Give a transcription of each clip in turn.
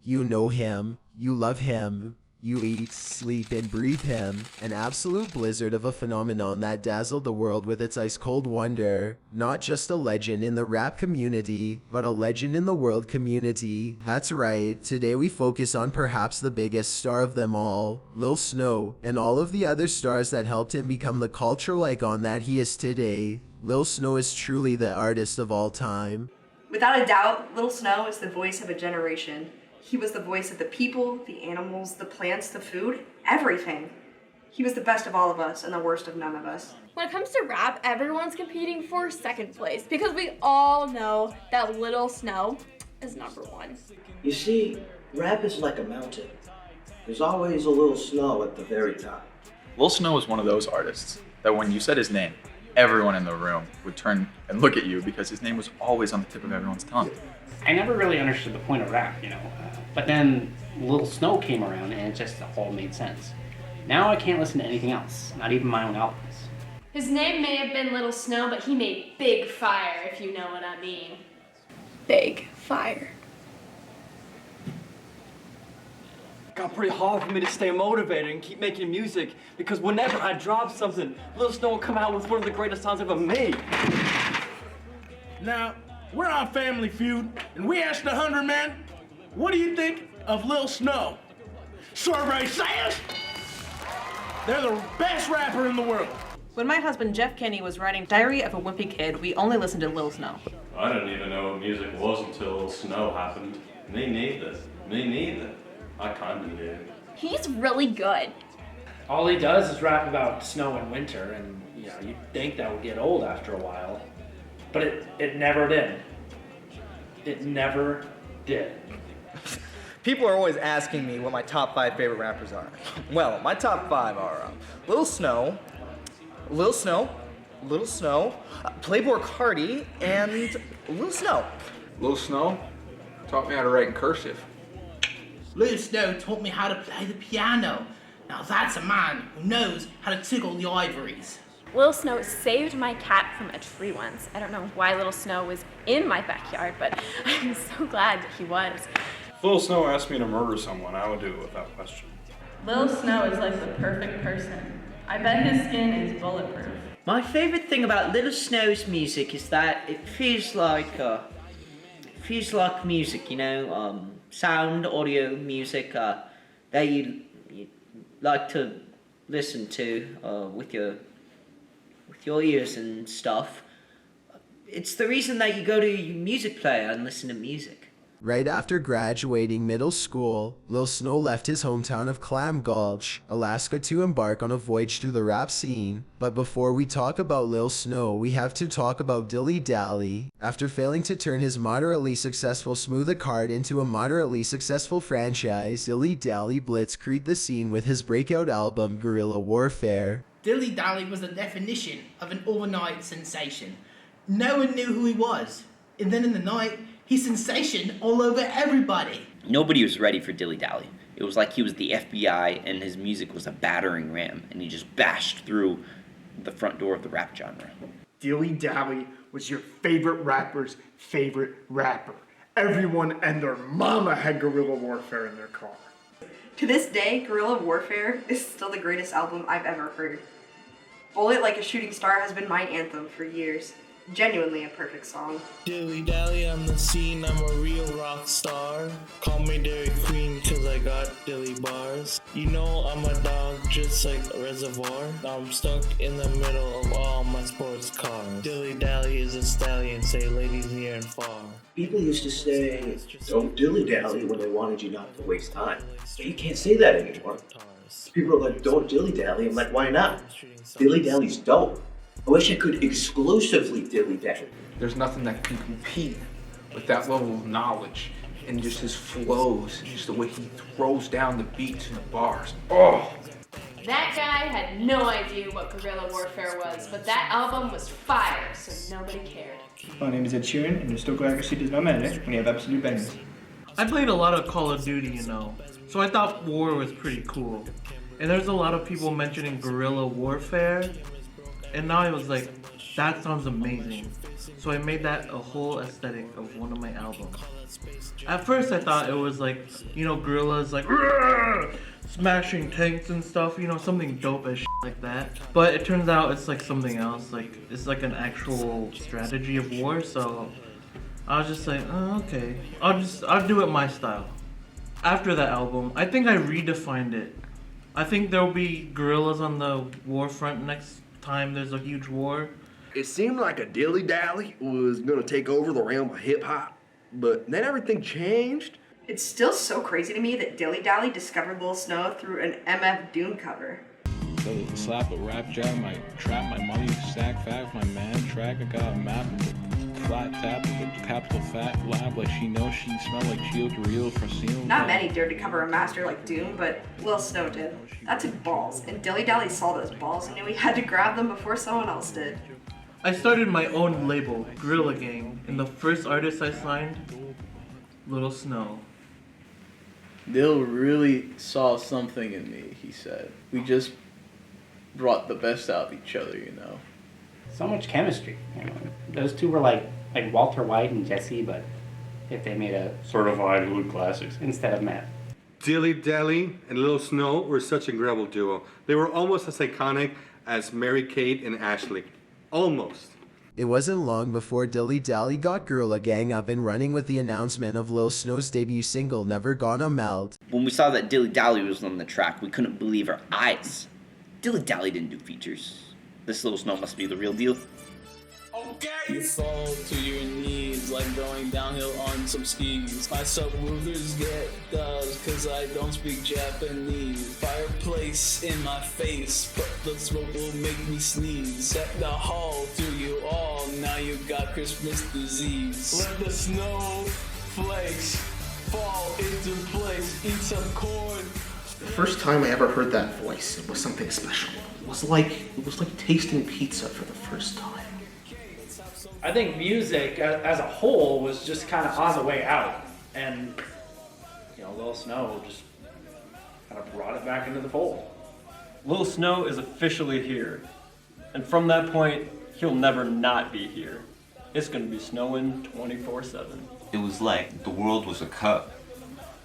You know him, you love him, you eat, sleep, and breathe him. An absolute blizzard of a phenomenon that dazzled the world with its ice-cold wonder. Not just a legend in the rap community, but a legend in the world community. That's right, today we focus on perhaps the biggest star of them all, Lil Snow, and all of the other stars that helped him become the cultural icon that he is today. Lil Snow is truly the artist of all time. Without a doubt, Lil Snow is the voice of a generation. He was the voice of the people, the animals, the plants, the food, everything. He was the best of all of us and the worst of none of us. When it comes to rap, everyone's competing for second place because we all know that Lil Snow is number one. You see, rap is like a mountain. There's always a little snow at the very top. Lil Snow is one of those artists that when you said his name, everyone in the room would turn and look at you because his name was always on the tip of everyone's tongue. I never really understood the point of rap, but then Lil Snow came around and it just all made sense. Now I can't listen to anything else, not even my own albums. His name may have been Little Snow, but he made big fire, if you know what I mean. Big fire. Got pretty hard for me to stay motivated and keep making music because whenever I drop something, Lil Snow will come out with one of the greatest songs ever made. Now, we're on Family Feud, and we asked the 100 men, what do you think of Lil Snow? Survey says they're the best rapper in the world. When my husband Jeff Kenny was writing Diary of a Wimpy Kid, we only listened to Lil Snow. I didn't even know what music was until Lil Snow happened. Me neither. Me neither. I kinda did. He's really good. All he does is rap about snow and winter, and you'd think that would get old after a while. But it never did. It never did. People are always asking me what my top 5 favorite rappers are. Well, my top 5 are Lil Snow, Playboi Carti, and Lil Snow. Lil Snow taught me how to write in cursive. Lil Snow taught me how to play the piano. Now that's a man who knows how to tickle the ivories. Lil Snow saved my cat from a tree once. I don't know why Lil Snow was in my backyard, but I'm so glad that he was. If Lil Snow asked me to murder someone, I would do it without question. Lil Snow is like the perfect person. I bet his skin is bulletproof. My favorite thing about Lil Snow's music is that it feels like music, sound, audio music that you like to listen to with your ears and stuff. It's the reason that you go to your music player and listen to music. Right after graduating middle school, Lil Snow left his hometown of Clam Gulch, Alaska to embark on a voyage through the rap scene. But before we talk about Lil Snow, we have to talk about Dilly Dally. After failing to turn his moderately successful Smooth Card into a moderately successful franchise, Dilly Dally blitzkrieged the scene with his breakout album Guerrilla Warfare. Dilly Dally was the definition of an overnight sensation. No one knew who he was. And then in the night, he sensation all over everybody. Nobody was ready for Dilly Dally. It was like he was the FBI and his music was a battering ram and he just bashed through the front door of the rap genre. Dilly Dally was your favorite rapper's favorite rapper. Everyone and their mama had Guerrilla Warfare in their car. To this day, Guerrilla Warfare is still the greatest album I've ever heard. Bullet Like a Shooting Star has been my anthem for years. Genuinely a perfect song. Dilly Dally on the scene, I'm a real rock star. Call me Dairy Queen cause I got dilly bars. You know I'm a dog just like a reservoir. I'm stuck in the middle of all my sports cars. Dilly Dally is a stallion, say ladies near and far. People used to say, don't dilly-dally when they wanted you not to waste time. But you can't say that anymore. People are like, don't dilly-dally. I'm like, why not? Dilly-dally's dope. I wish I could exclusively dilly-dally. There's nothing that can compete with that level of knowledge and just his flows and just the way he throws down the beats and the bars. Oh! That guy had no idea what guerrilla warfare was, but that album was fire, so nobody cared. My name is Ed Sheeran, and historical accuracy does not matter when you have absolute bangers. I played a lot of Call of Duty, so I thought war was pretty cool. And there's a lot of people mentioning guerrilla warfare, and now I was like, that sounds amazing. So I made that a whole aesthetic of one of my albums. At first I thought it was like, you know, gorillas like smashing tanks and stuff, you know, something dope as like that. But it turns out it's like something else, like it's like an actual strategy of war. So I was just like, oh, okay, I'll do it my style. After that album, I think I redefined it. I think there'll be gorillas on the war front next time there's a huge war. It seemed like a dilly-dally was gonna take over the realm of hip-hop, but then everything changed. It's still so crazy to me that Dilly Dally discovered Lil Snow through an MF Doom cover. So slap a rap jab, my trap, my money, stack fact, my man track, I got a map, flat tap, with a capital fat lab, like she knows she smell like shield real for seal. Not many dared to cover a master like Doom, but Lil Snow did. That took balls, and Dilly Dally saw those balls and knew he had to grab them before someone else did. I started my own label, Gorilla Gang, and the first artist I signed, Lil Snow. Dill really saw something in me, he said. We just brought the best out of each other, you know. So much chemistry, you know. Those two were like Walter White and Jesse, but if they made a certified hood classics instead of Matt. Dilly Dally and Lil Snow were such an incredible duo. They were almost as iconic as Mary-Kate and Ashley. Almost. It wasn't long before Dilly Dally got Gorilla Gang up and running with the announcement of Lil Snow's debut single, Never Gonna Melt. When we saw that Dilly Dally was on the track, we couldn't believe our eyes. Dilly Dally didn't do features. This Lil Snow must be the real deal. You fall to your knees like going downhill on some skis. My subwoofers get dubs cause I don't speak Japanese. Fireplace in my face, but the smoke will make me sneeze. Set the hall to you all, now you got Christmas disease. Let the snowflakes fall into place, eat some corn. The first time I ever heard that voice, it was something special. It was like tasting pizza for the first time. I think music as a whole was just kind of on the way out, and you know, Lil Snow just kind of brought it back into the fold. Lil Snow is officially here, and from that point, he'll never not be here. It's gonna be snowing 24/7. It was like the world was a cup,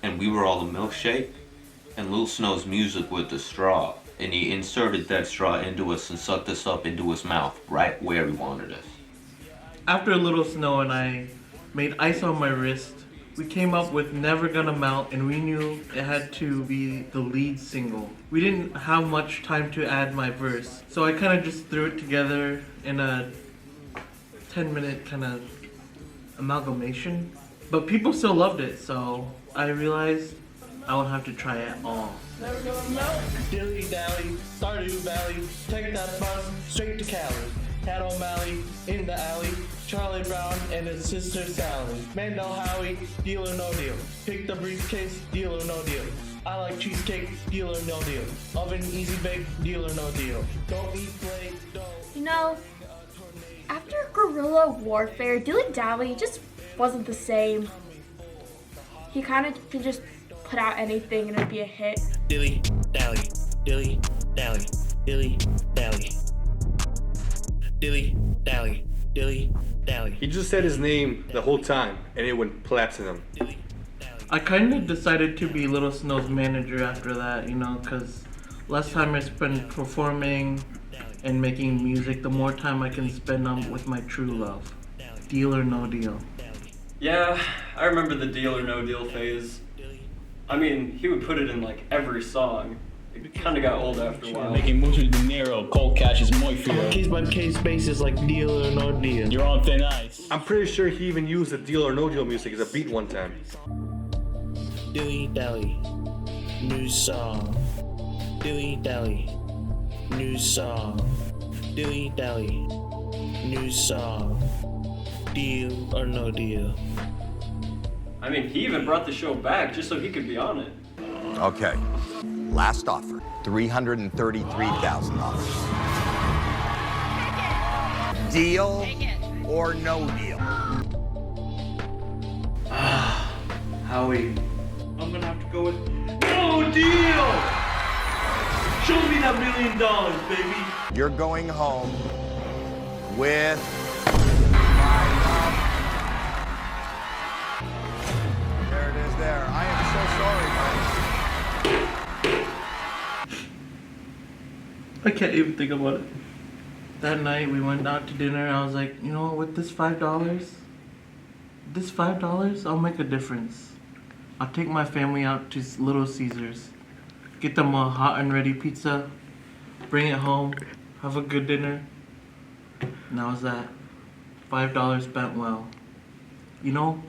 and we were all a milkshake, and Lil Snow's music was the straw, and he inserted that straw into us and sucked us up into his mouth right where he wanted us. After Lil Snow and I made Ice on My Wrist, we came up with Never Gonna Melt, and we knew it had to be the lead single. We didn't have much time to add my verse, so I kind of just threw it together in a 10-minute kind of amalgamation. But people still loved it, so I realized I would have to try it all. Never gonna melt. Dilly Dally, Stardew Valley, take that bus straight to Cali. Cat O'Malley in the alley, Charlie Brown and his sister Sally. Mandel Howie, deal or no deal. Pick the briefcase, deal or no deal. I like cheesecake, deal or no deal. Oven easy bake, deal or no deal. Don't eat play, don't. You know, after guerrilla warfare, Dilly Dally just wasn't the same. He kind of could just put out anything and it'd be a hit. Dilly Dally, Dilly Dally, Dilly Dally. Dilly Dally, Dilly Dally. He just said his name the whole time, and it went platinum. I kind of decided to be Lil Snow's manager after that, you know, because less time I spend performing and making music, the more time I can spend on with my true love. Deal or no deal. Yeah, I remember the deal or no deal phase. I mean, he would put it in like every song. It kind of got old after a while. Making moves with De Niro, cold cash is muy feel. Case by case basis like deal or no deal. You're on thin ice. I'm pretty sure he even used the Deal or No Deal music as a beat one time. Dilly Dally, new song. Dilly Dally, new song. Dilly Dally, new song. Deal or no deal. I mean, he even brought the show back just so he could be on it. Okay. Last offer, $333,000. Deal or no deal? Howie, I'm gonna have to go with no deal! Show me that $1 million, baby! You're going home with there it is there. I am so sorry, I can't even think about it. That night we went out to dinner. I was like, you know, with this $5, I'll make a difference. I'll take my family out to Little Caesars, get them a hot and ready pizza, bring it home, have a good dinner. And that was that. $5 spent well. You know,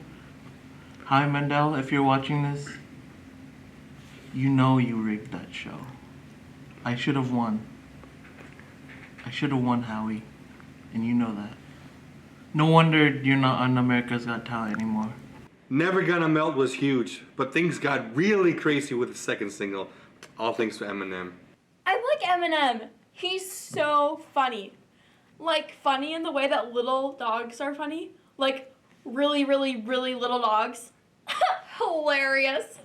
hi Mendel, if you're watching this, you know you rigged that show. I should have won. I should have won, Howie, and you know that. No wonder you're not on America's Got Talent anymore. Never Gonna Melt was huge, but things got really crazy with the second single. All thanks to Eminem. I like Eminem. He's so funny. Like, funny in the way that little dogs are funny. Like, really, really, really little dogs. Hilarious.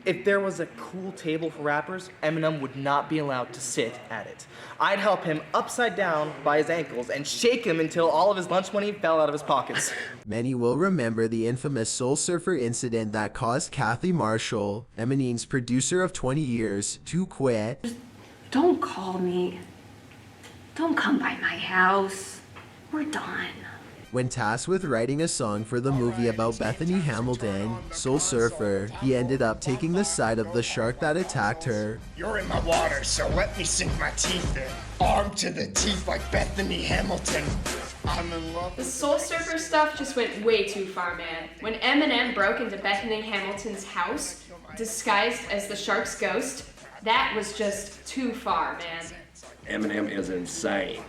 If there was a cool table for rappers, Eminem would not be allowed to sit at it. I'd help him upside down by his ankles and shake him until all of his lunch money fell out of his pockets. Many will remember the infamous Soul Surfer incident that caused Kathy Marshall, Eminem's producer of 20 years, to quit. Don't call me. Don't come by my house. We're done. When tasked with writing a song for the movie about Bethany Hamilton, Soul Surfer, he ended up taking the side of the shark that attacked her. You're in my water, so let me sink my teeth in. Armed to the teeth like Bethany Hamilton. I'm in love. The Soul Surfer stuff just went way too far, man. When Eminem broke into Bethany Hamilton's house, disguised as the shark's ghost, that was just too far, man. Eminem is insane.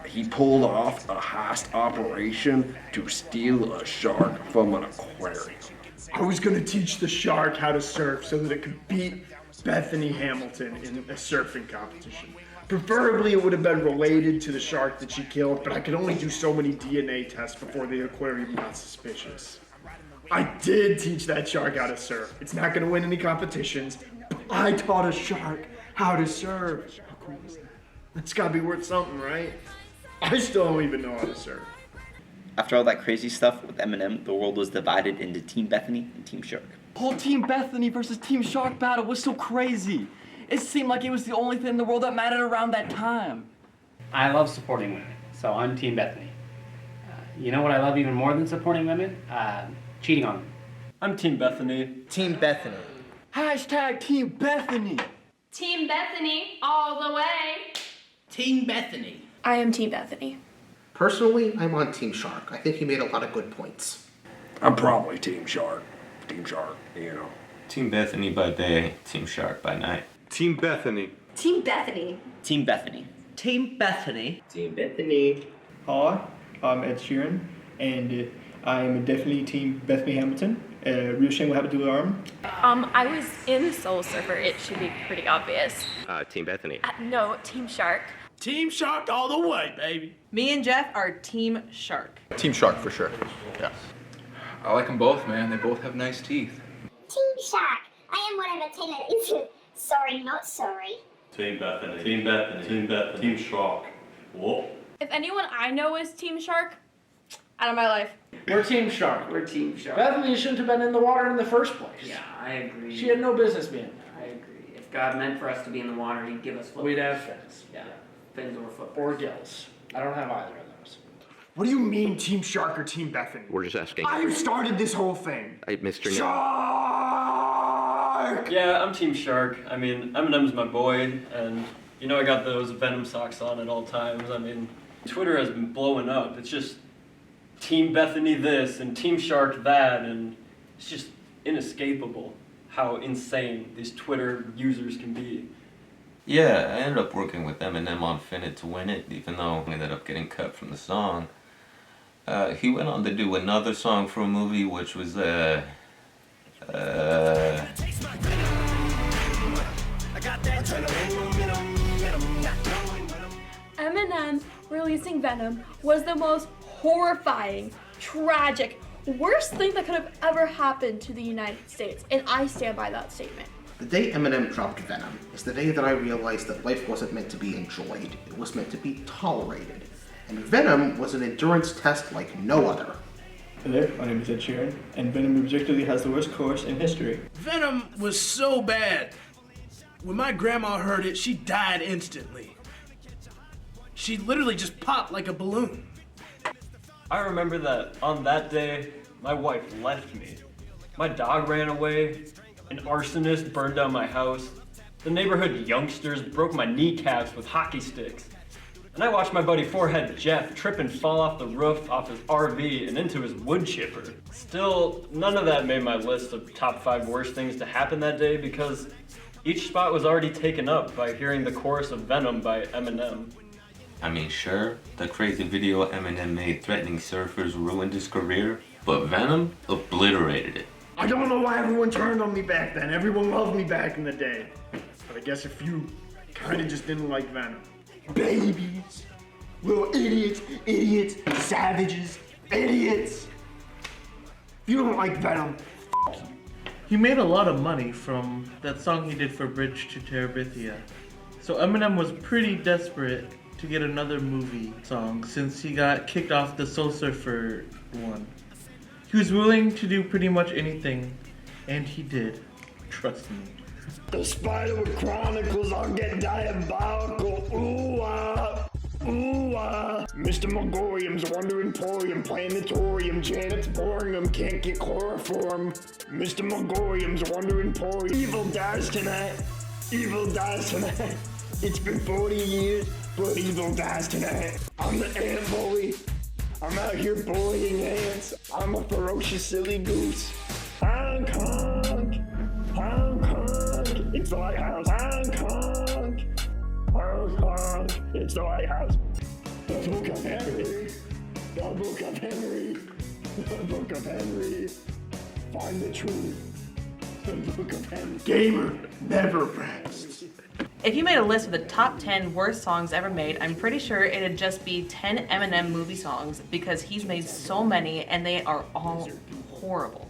He pulled off a heist operation to steal a shark from an aquarium. I was gonna teach the shark how to surf so that it could beat Bethany Hamilton in a surfing competition. Preferably it would have been related to the shark that she killed, but I could only do so many DNA tests before the aquarium got suspicious. I did teach that shark how to surf. It's not gonna win any competitions, but I taught a shark how to surf. How cool is that? That's gotta be worth something, right? I still don't even know how to surf. After all that crazy stuff with Eminem, the world was divided into Team Bethany and Team Shark. Whole Team Bethany versus Team Shark battle was so crazy. It seemed like it was the only thing in the world that mattered around that time. I love supporting women, so I'm Team Bethany. You know what I love even more than supporting women? Cheating on them. I'm Team Bethany. Team Bethany. Hashtag Team Bethany. Team Bethany all the way. Team Bethany. I am Team Bethany. Personally, I'm on Team Shark. I think he made a lot of good points. I'm probably Team Shark. Team Shark, you know. Team Bethany by day, Team Shark by night. Team Bethany. Team Bethany. Team Bethany. Team Bethany. Team Bethany. Hi, I'm Ed Sheeran, and I am definitely Team Bethany Hamilton. Real shame what happened to her arm. I was in Soul Surfer. It should be pretty obvious. Team Bethany. No, Team Shark. Team Shark all the way, baby. Me and Jeff are Team Shark. Team Shark for sure. Yeah. I like them both, man. They both have nice teeth. Team Shark. I am whatever team it is. Sorry, not sorry. Team Bethany. Team Bethany. Team Bethany. Team Shark. Whoa. If anyone I know is Team Shark, out of my life. We're Team Shark. We're Team Shark. Bethany shouldn't have been in the water in the first place. Yeah, I agree. She had no business being there. I agree. If God meant for us to be in the water, He'd give us flippers. We'd have fins. Yeah. Fins or flippers. Or gills. I don't have either of those. What do you mean Team Shark or Team Bethany? We're just asking. I started this whole thing. Mr. Shark! Yeah, I'm Team Shark. I mean, Eminem's my boy, and you know I got those Venom socks on at all times. I mean, Twitter has been blowing up. It's just Team Bethany this and Team Shark that, and it's just inescapable how insane these Twitter users can be. Yeah, I ended up working with Eminem on Fin It to Win It, even though I ended up getting cut from the song. He went on to do another song for a movie, which was, Eminem releasing Venom was the most horrifying, tragic, worst thing that could have ever happened to the United States, and I stand by that statement. The day Eminem dropped Venom is the day that I realized that life wasn't meant to be enjoyed, it was meant to be tolerated. and Venom was an endurance test like no other. Hey there, my name is Ed Sheeran, and Venom objectively has the worst chorus in history. Venom was so bad. When my grandma heard it, she died instantly. She literally just popped like a balloon. I remember that on that day, my wife left me. My dog ran away, an arsonist burned down my house, the neighborhood youngsters broke my kneecaps with hockey sticks, and I watched my buddy Forehead Jeff trip and fall off the roof off his RV and into his wood chipper. Still, none of that made my list of top 5 worst things to happen that day because each spot was already taken up by hearing the chorus of Venom by Eminem. I mean, sure, the crazy video Eminem made threatening surfers ruined his career, but Venom obliterated it. I don't know why everyone turned on me back then. Everyone loved me back in the day. But I guess a few kind of just didn't like Venom. Babies, little idiots, savages, idiots. If you don't like Venom, f*** you. He made a lot of money from that song he did for Bridge to Terabithia. So Eminem was pretty desperate to get another movie song since he got kicked off the Soul Surfer one. He was willing to do pretty much anything, and he did. Trust me. The Spiderwood Chronicles are getting diabolical. Ooh ah, ooh ah. Mr. Mongolium's Wonder Emporium, Planetarium, Janet's boring him, can't get chloroform. Mr. Mongolium's Wonder Emporium. Evil dies tonight. Evil dies tonight. It's been 40 years, but evil dies tonight. I'm the ant bully. I'm out here bullying ants. I'm a ferocious silly goose. Hong Kong. Hong Kong, it's the lighthouse. Hong Kong, Hong Kong, it's the lighthouse. The Book of Henry, the Book of Henry, the Book of Henry. Find the truth. The Book of Henry. Gamer never rests. If you made a list of the top 10 worst songs ever made, I'm pretty sure it'd just be 10 Eminem movie songs because he's made so many and they are all horrible.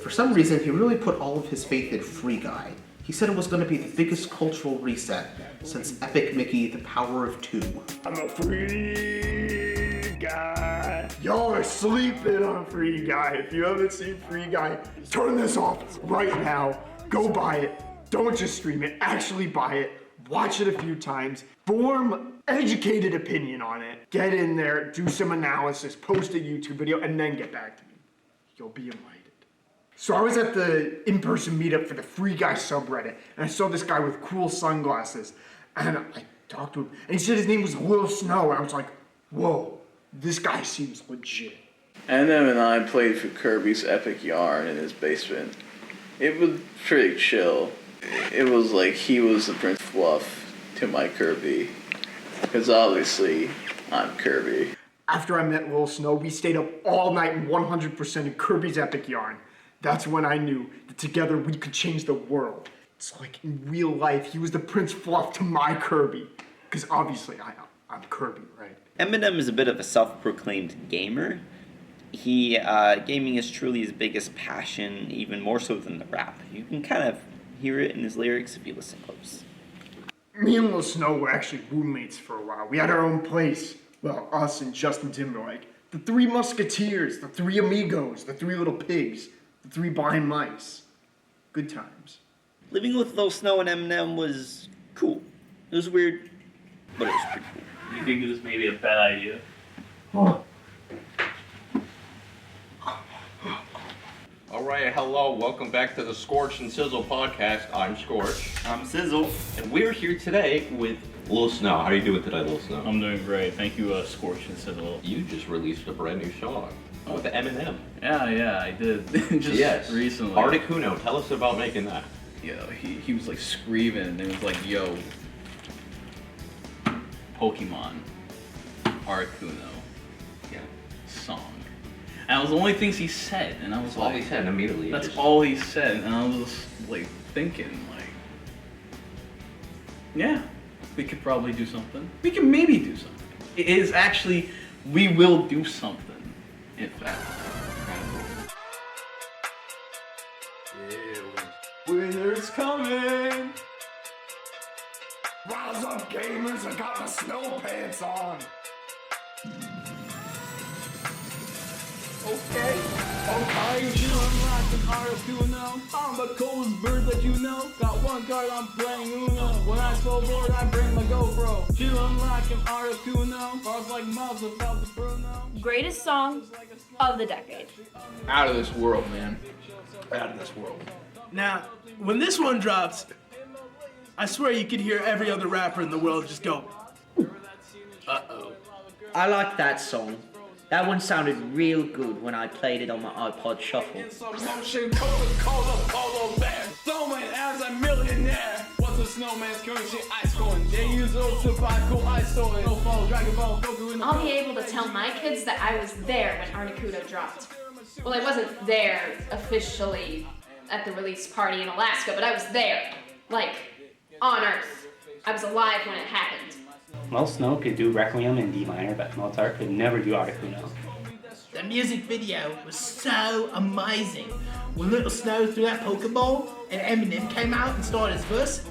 For some reason, he really put all of his faith in Free Guy. He said it was going to be the biggest cultural reset since Epic Mickey, The Power of Two. I'm a free guy. Y'all are sleeping on Free Guy. If you haven't seen Free Guy, turn this off right now. Go buy it. Don't just stream it. Actually buy it. Watch it a few times. Form educated opinion on it. Get in there, do some analysis, post a YouTube video, and then get back to me. You'll be enlightened. So I was at the in-person meetup for the Free Guy subreddit, and I saw this guy with cool sunglasses, and I talked to him, and he said his name was Lil Snow, and I was like, whoa, this guy seems legit. Eminem and I played for Kirby's Epic Yarn in his basement. It was pretty chill. It was like he was the Prince Fluff to my Kirby, because obviously I'm Kirby. After I met Lil Snow, we stayed up all night and 100% in Kirby's Epic Yarn. That's when I knew that together we could change the world. It's like in real life, he was the Prince Fluff to my Kirby. Because obviously I'm Kirby, right? Eminem is a bit of a self-proclaimed gamer. Gaming is truly his biggest passion, even more so than the rap. You can kind of hear it in his lyrics if you listen close. Me and Lil Snow were actually roommates for a while. We had our own place. Well, us and Justin Timberlake. The Three Musketeers, the Three Amigos, the Three Little Pigs, the Three Blind Mice. Good times. Living with Lil Snow and Eminem was cool. It was weird, but it was pretty cool. You think it was maybe a bad idea? Alright, hello, welcome back to the Scorch and Sizzle podcast. I'm Scorch. I'm Sizzle. And we're here today with Lil Snow. How are you doing today, Lil Snow? I'm doing great. Thank you, Scorch and Sizzle. You just released a brand new song with the Eminem. Yeah, I did. Just recently. Articuno, tell us about making that. Yo, he was like screaming and it was like, yo, Pokemon, Articuno, song. And that was the only things he said, and I was all he said immediately. That's all he said, and I was just like thinking, like, yeah, we could probably do something. We can maybe do something. It is actually, we will do something, in fact. Winter's coming! Rise up, gamers! I got my snow pants on! Okay, chillin' like an Articuno. I'm the coolest bird that you know. Got one card, I'm playing Uno. When I so bored, I bring my GoPro. Chillin' like an Articuno. Bars like mouths without the Bruno. Greatest song of the decade. Out of this world, man. Out of this world. Now, when this one drops, I swear you could hear every other rapper in the world just go, uh-oh. I like that song. That one sounded real good when I played it on my iPod Shuffle. Motion, Coca-Cola, polo bear. Snowman as a millionaire. What's a snowman's currency? Ice coin. They use those to buy cool ice toys. No fall, Dragon Ball, Goku in the I'll be able to tell my kids that I was there when Articuno dropped. Well, I wasn't there officially at the release party in Alaska, but I was there, like, on Earth. I was alive when it happened. Lil Snow could do Requiem in D minor, but Mozart could never do Articuno. The music video was so amazing. When Little Snow threw that Pokeball and Eminem came out and started his verse,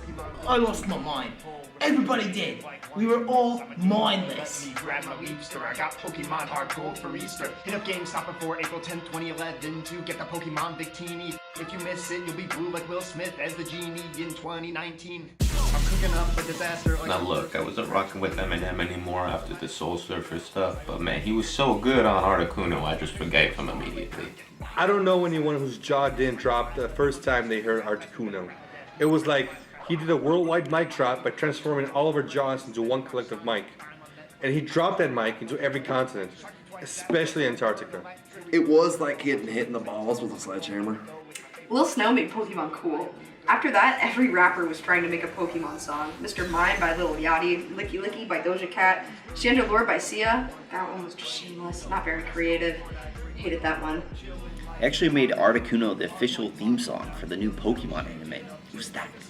I lost my mind. Everybody did. We were all mindless. Grab my leapster. I got Pokemon Hard Gold for Easter. Hit up GameStop before April 10, 2011 to get the Pokemon Victini. If you miss it, you'll be blue like Will Smith as the genie in 2019. I'm cooking up a disaster. Like Now look, I wasn't rocking with Eminem anymore after the Soul Surfer stuff, but man, he was so good on Articuno, I just forgave him immediately. I don't know anyone whose jaw didn't drop the first time they heard Articuno. It was like he did a worldwide mic drop by transforming all of our jaws into one collective mic. And he dropped that mic into every continent, especially Antarctica. It was like hitting the balls with a sledgehammer. Lil Snow made Pokemon cool. After that, every rapper was trying to make a Pokemon song. Mr. Mime by Lil Yachty, Licky Licky by Doja Cat, Chandelure by Sia. That one was just shameless, not very creative. Hated that one. I actually made Articuno the official theme song for the new Pokemon anime. It was that good.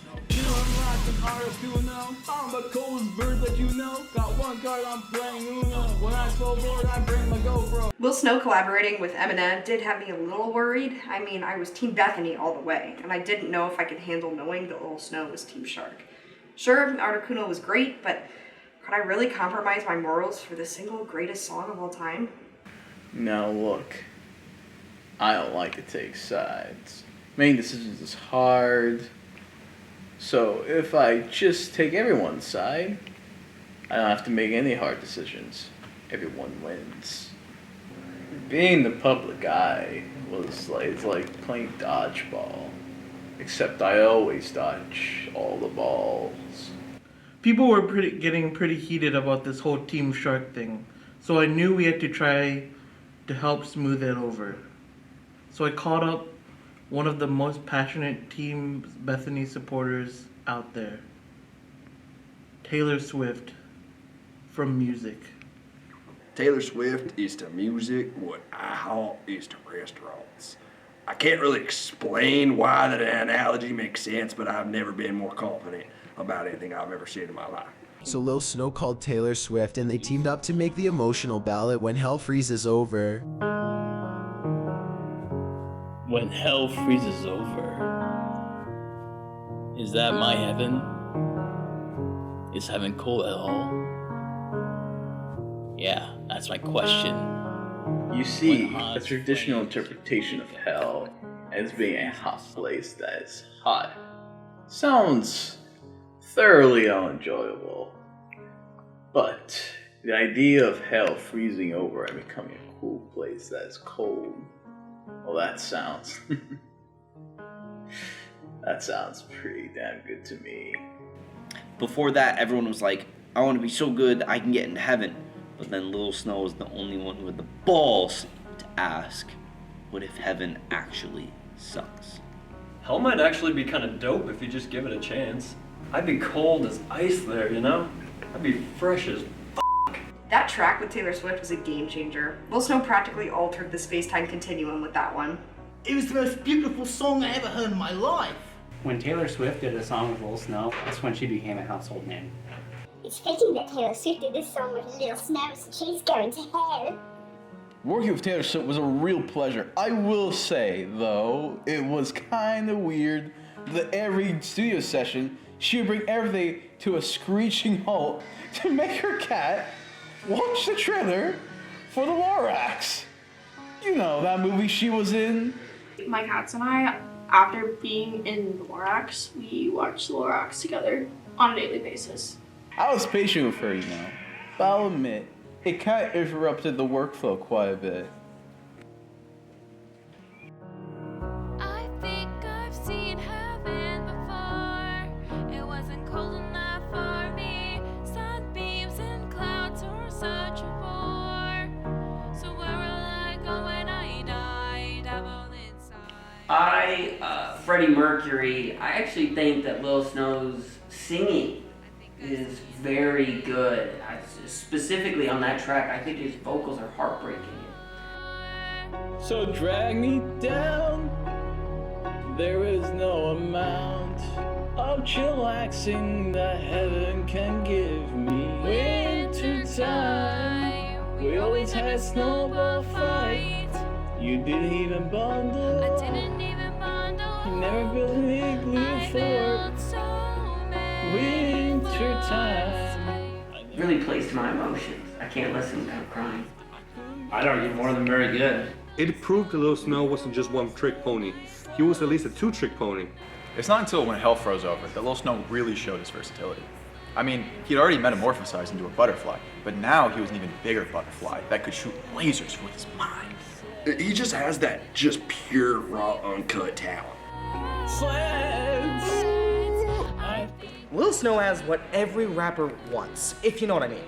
I'm the coolest bird that you know. Got one card, I'm playing Uno. When I so bored, I bring my GoPro. Lil Snow collaborating with Eminem did have me a little worried. I mean, I was Team Bethany all the way, and I didn't know if I could handle knowing that Lil Snow was Team Shark. Sure, Articuno was great, but could I really compromise my morals for the single greatest song of all time? Now look, I don't like to take sides. Making decisions is hard. So if I just take everyone's side, I don't have to make any hard decisions. Everyone wins. Being the public eye was it's like playing dodgeball. Except I always dodge all the balls. People were getting pretty heated about this whole Team Shark thing, so I knew we had to try to help smooth it over. So I called up one of the most passionate Team Bethany supporters out there, Taylor Swift from music. Taylor Swift is to music what IHOP is to restaurants. I can't really explain why that analogy makes sense, but I've never been more confident about anything I've ever seen in my life. So Lil Snow called Taylor Swift and they teamed up to make the emotional ballad When Hell Freezes Over. When hell freezes over, is that my heaven? Is heaven cold at all? Yeah, that's my question. You see, a traditional interpretation of hell as being a hot place that is hot sounds thoroughly unenjoyable. But the idea of hell freezing over and becoming a cool place that is cold, well, that sounds pretty damn good to me. Before that, everyone was like, I want to be so good I can get into heaven. But then Lil Snow was the only one who had the balls to ask, what if heaven actually sucks? Hell might actually be kind of dope if you just give it a chance. I'd be cold as ice there, you know? I'd be fresh as That track with Taylor Swift was a game changer. Lil Snow practically altered the space-time continuum with that one. It was the most beautiful song I ever heard in my life. When Taylor Swift did a song with Lil Snow, that's when she became a household name. It's fitting that Taylor Swift did this song with Lil Snow, so she's going to hell. Working with Taylor Swift was a real pleasure. I will say, though, it was kind of weird that every studio session, she would bring everything to a screeching halt to make her cat watch the trailer for the Lorax. You know, that movie she was in. My cats and I, after being in the Lorax, we watched the Lorax together on a daily basis. I was patient with her, you know. But I'll admit, it kind of interrupted the workflow quite a bit. I think I've seen heaven before. It wasn't cold enough for me. Sunbeams and clouds were such a bore. So where will I go when I die? Devil inside. Freddie Mercury, I actually think that Lil Snow's singing is very good. Specifically on that track, I think his vocals are heartbreaking. So drag me down. There is no amount of chillaxing that heaven can give me. Winter time, we always had snowball fight. You didn't even bundle. I didn't even bundle. You never built an igloo fort. Winter time. Really plays to my emotions. I can't listen without crying. I'd argue more than very good. It proved that Lil Snow wasn't just one trick pony. He was at least a two-trick pony. It's not until when hell froze over that Lil Snow really showed his versatility. I mean, he'd already metamorphosized into a butterfly, but now he was an even bigger butterfly that could shoot lasers with his mind. He just has that just pure, raw, uncut talent. Lil Snow has what every rapper wants, if you know what I mean.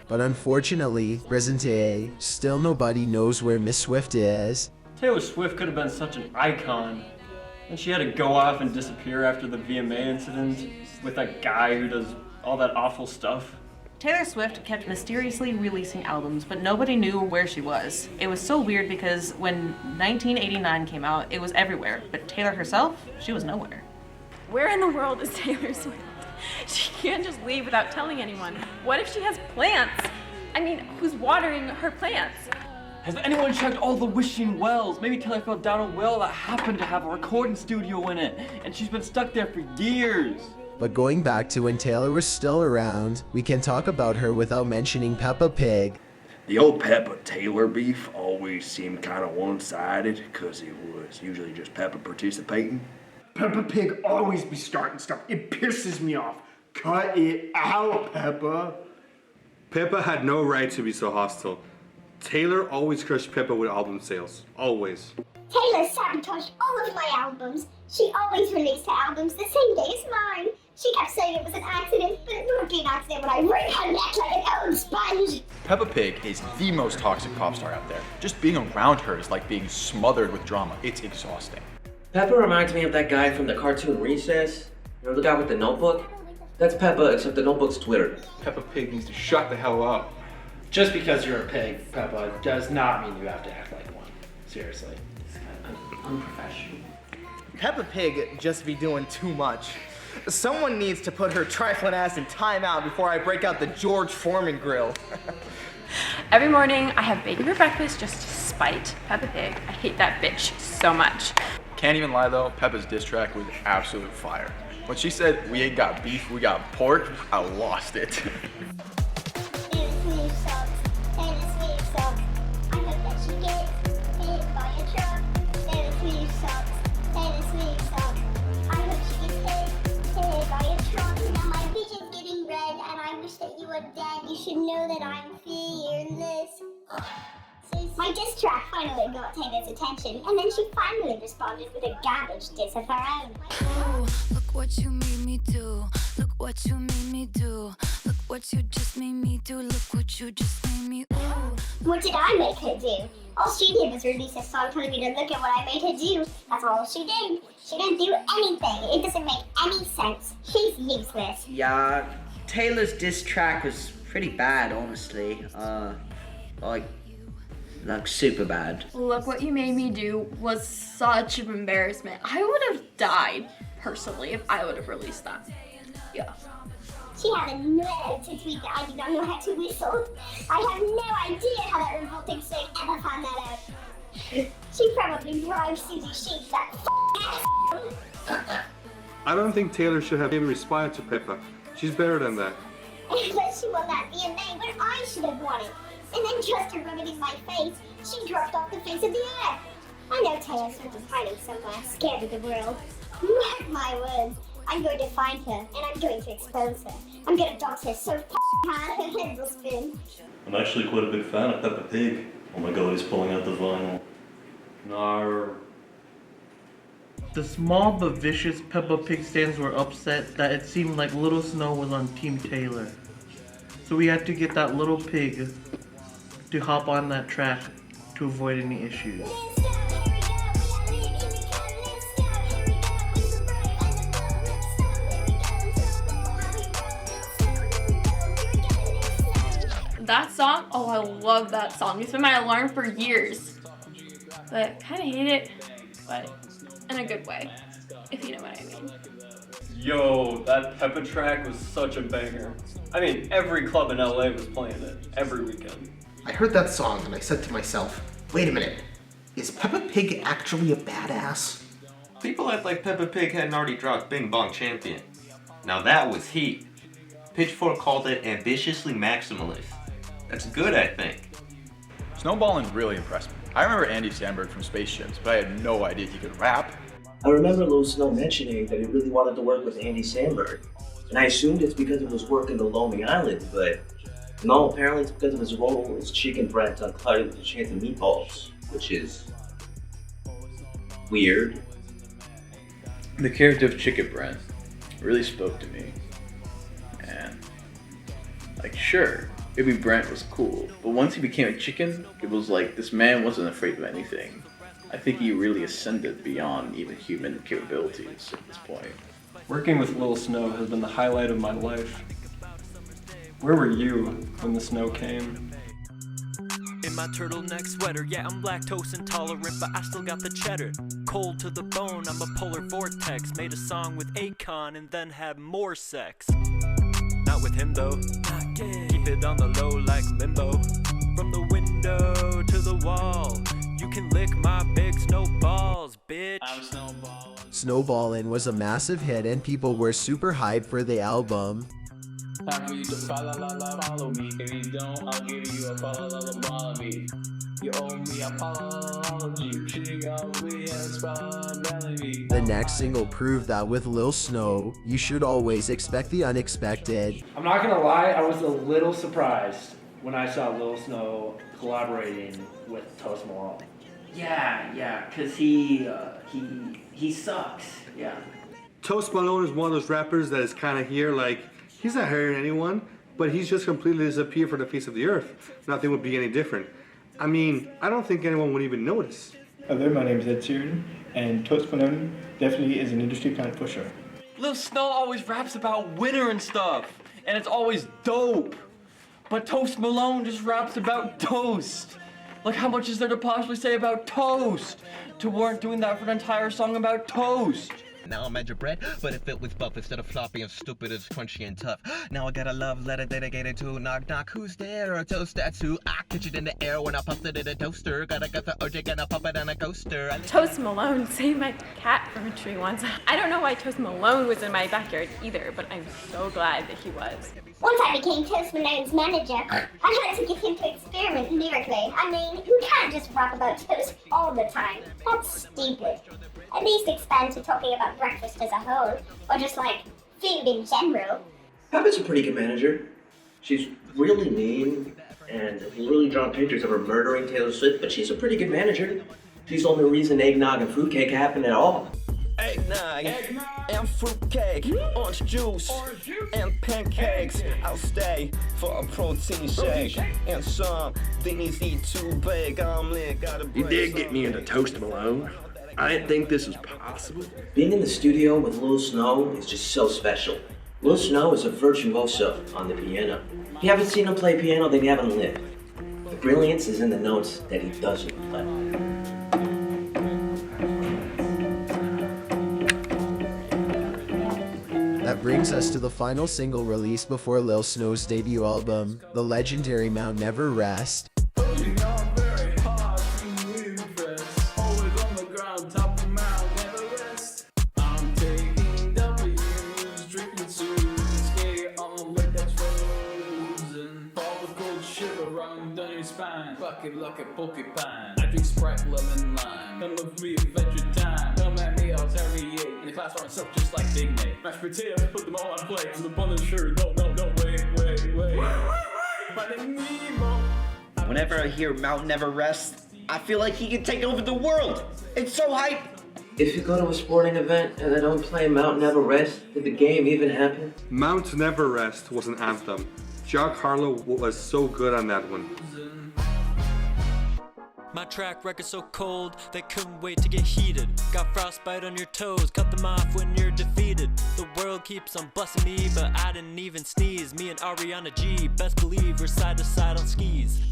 But unfortunately, present day, still nobody knows where Miss Swift is. Taylor Swift could have been such an icon. And she had to go off and disappear after the VMA incident with that guy who does all that awful stuff. Taylor Swift kept mysteriously releasing albums, but nobody knew where she was. It was so weird because when 1989 came out, it was everywhere, but Taylor herself, she was nowhere. Where in the world is Taylor Swift? She can't just leave without telling anyone. What if she has plants? I mean, who's watering her plants? Has anyone checked all the wishing wells? Maybe Taylor fell down a well that happened to have a recording studio in it, and she's been stuck there for years. But going back to when Taylor was still around, we can talk about her without mentioning Peppa Pig. The old Peppa Taylor beef always seemed kind of one-sided because it was usually just Peppa participating. Peppa Pig always be starting stuff. It pisses me off. Cut it out, Peppa. Peppa had no right to be so hostile. Taylor always crushed Peppa with album sales. Always. Taylor sabotaged all of my albums. She always released her albums the same day as mine. She kept saying it was an accident, but it would be an accident when I wring her neck like an old sponge. Peppa Pig is the most toxic pop star out there. Just being around her is like being smothered with drama. It's exhausting. Peppa reminds me of that guy from the cartoon Recess. You know the guy with the notebook? That's Peppa, except the notebook's Twitter. Peppa Pig needs to shut the hell up. Just because you're a pig, Peppa, does not mean you have to act like one. Seriously. Unprofessional. Peppa Pig just be doing too much. Someone needs to put her trifling ass in timeout before I break out the George Foreman grill. Every morning, I have bacon for breakfast just to spite Peppa Pig. I hate that bitch so much. Can't even lie though, Peppa's diss track was absolute fire. When she said, "We ain't got beef, we got pork," I lost it. You should know that I'm fearless. My diss track finally got Taylor's attention, and then she finally responded with a garbage diss of her own. Ooh, look what you made me do. Look what you made me do. Look what you just made me do. Look what you just made me. Ooh. What did I make her do? All she did was release a song telling me to look at what I made her do. That's all she did. She didn't do anything. It doesn't make any sense. She's useless. Yeah, Taylor's diss track was pretty bad, honestly. Like super bad. Look What You Made Me Do was such an embarrassment. I would have died, personally, if I would have released that. Yeah. She had the nerve to tweet that I did not know how to whistle. I have no idea how that revolting snake ever found that out. She probably bribed Susie Sheep, that ass. I don't think Taylor should have even responded to Peppa. She's better than that. But she won that VMA, but I should have won it. And then just to rub it in my face, she dropped off the face of the earth. I know Taylor Swift is hiding somewhere, scared of the world. Mark my words, I'm going to find her, and I'm going to expose her. I'm going to dox her so hard her head will spin. I'm actually quite a big fan of Peppa Pig. Oh my god, he's pulling out the vinyl. Nar. The small but vicious Peppa Pig stands were upset that it seemed like Little Snow was on Team Taylor. So we had to get that little pig to hop on that track to avoid any issues. That song, oh, I love that song. It's been my alarm for years. But kind of hate it, but in a good way, if you know what I mean. Yo, that Peppa track was such a banger. I mean, every club in LA was playing it every weekend. I heard that song and I said to myself, wait a minute, is Peppa Pig actually a badass? People act like Peppa Pig hadn't already dropped Bing Bong Champion. Now that was heat. Pitchfork called it ambitiously maximalist. That's good, I think. Snowballin' really impressed me. I remember Andy Samberg from Spaceships, but I had no idea he could rap. I remember Lil Snow mentioning that he really wanted to work with Andy Samberg, and I assumed it's because of his work in the Lonely Island, but no, apparently it's because of his role as Chicken Brent on Cloudy with a Chance of Meatballs, which is weird. The character of Chicken Brent really spoke to me, and like, sure, maybe Brent was cool, but once he became a chicken, it was like this man wasn't afraid of anything. I think he really ascended beyond even human capabilities at this point. Working with Lil Snow has been the highlight of my life. Where were you when the snow came? In my turtleneck sweater, yeah, I'm lactose intolerant, but I still got the cheddar. Cold to the bone, I'm a polar vortex. Made a song with Akon and then had more sex. Not with him though, keep it on the low like limbo. From the window to the wall, you can lick my big snowballs, bitch. I'm Snowball. Snowballin' was a massive hit and people were super hyped for the album. Time for you to follow me. If you don't, I'll give you a follow me. You owe me an apology. The next single proved that with Lil Snow, you should always expect the unexpected. I'm not gonna lie, I was a little surprised when I saw Lil Snow collaborating with Toast Malone. Yeah, cause he sucks. Yeah. Toast Malone is one of those rappers that is kind of here, like, he's not hurting anyone, but he's just completely disappeared from the face of the earth. Nothing would be any different. I mean, I don't think anyone would even notice. Hi there, my name is Ed Sheeran, and Toast Malone definitely is an industry kind of pusher. Lil Snow always raps about winter and stuff, and it's always dope. But Toast Malone just raps about toast. Like, how much is there to possibly say about toast to warrant doing that for an entire song about toast? Now I'm at your bread, but if it was buff instead of floppy and stupid, it's crunchy and tough. Now I got a love letter dedicated to knock knock. Who's there? A toast tattoo. I catch it in the air when I puffed it in a toaster. Gotta get the OJ, gonna pop it on a coaster. Toast Malone saved my cat from a tree once. I don't know why Toast Malone was in my backyard either, but I'm so glad that he was. Once I became Toast Malone's manager, I had to get him to experiment lyrically. I mean, you can't just rap about toast all the time. That's stupid. At least expand to talking about breakfast as a whole, or just like food in general. Peppa's a pretty good manager. She's really mean and has really drawn pictures of her murdering Taylor Swift, but she's a pretty good manager. She's the only reason eggnog and fruitcake happen at all. Eggnog and fruitcake, orange juice and pancakes. I'll stay for a protein shake and some things eat too big. You did get me into Toast Malone. I didn't think this was possible. Being in the studio with Lil Snow is just so special. Lil Snow is a virtuoso on the piano. If you haven't seen him play piano, then you haven't lived. The brilliance is in the notes that he doesn't play. That brings us to the final single released before Lil Snow's debut album, the legendary Mount Never Rest. lucky porcupine. I drink Sprite, lemon, lime. Come look for me, Adventure Time. Come at me, I'll carry it. In the class, I'm myself just like Big Nate. Mashed potatoes, put them all on plates. And the bun is sure, no, wait. Finding Nemo. Whenever I hear Mount Never Rest, I feel like he can take over the world. It's so hype. If you go to a sporting event and they don't play Mount Never Rest, did the game even happen? Mount Never Rest was an anthem. Jack Harlow was so good on that one. My track record's so cold, they couldn't wait to get heated. Got frostbite on your toes, cut them off when you're defeated. The world keeps on busting me, but I didn't even sneeze. Me and Ariana G, best believe we're side to side on skis.